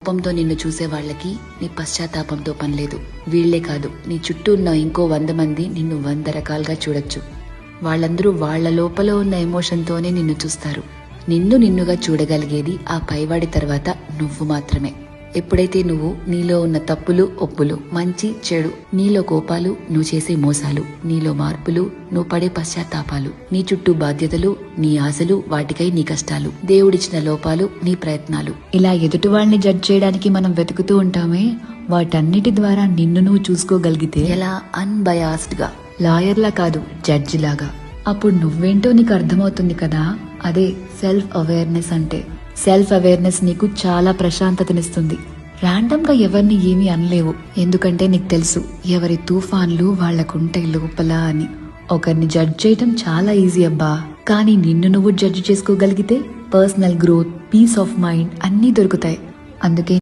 కోపంతో నిన్ను చూసే వాళ్ళకి నీ పశ్చాత్తాపంతో పనిలేదు. వీళ్లే కాదు, నీ చుట్టూ ఉన్న ఇంకో 100 మంది నిన్ను 100 రకాలుగా చూడొచ్చు. వాళ్ళందరూ వాళ్ల లోపల ఉన్న ఎమోషన్తోనే నిన్ను చూస్తారు. నిన్ను నిన్నుగా చూడగలిగేది ఆ పైవాడి తర్వాత నువ్వు మాత్రమే. ఎప్పుడైతే నువ్వు నీలో ఉన్న తప్పులు, ఒప్పులు, మంచి చెడు, నీలో కోపాలు, నువ్వు చేసే మోసాలు, నీలో మార్పులు, నువ్వు పడే పశ్చాత్తాపాలు, నీ చుట్టూ బాధ్యతలు, నీ ఆశలు, వాటికై నీ కష్టాలు, దేవుడిచ్చిన లోపాలు, నీ ప్రయత్నాలు, ఇలా ఎదుటి వాళ్ళని జడ్జ్ చేయడానికి మనం వెతుకుతూ ఉంటామే, వాటన్నిటి ద్వారా నిన్ను నువ్వు చూసుకోగలిగితే ఎలా అన్బయాస్డ్ గా, లాయర్లా కాదు జడ్జి లాగా, అప్పుడు నువ్వేంటో నీకు అర్థమవుతుంది కదా. అదే సెల్ఫ్ అవేర్నెస్ అంటే. సెల్ఫ్ అవేర్నెస్ నీకు చాలా ప్రశాంతతనిస్తుంది. ర్యాండమ్ గా ఎవరిని ఏమీ అనలేవు, ఎందుకంటే నీకు తెలుసు ఎవరి తుఫాన్లు వాళ్లకుంటాయి లోపల అని. ఒకరిని జడ్జ్ చేయటం చాలా ఈజీ అబ్బా, కానీ నిన్ను నువ్వు జడ్జ్ చేసుకోగలిగితే personal growth, peace of mind అన్నీ దొరుకుతాయి. అందుకే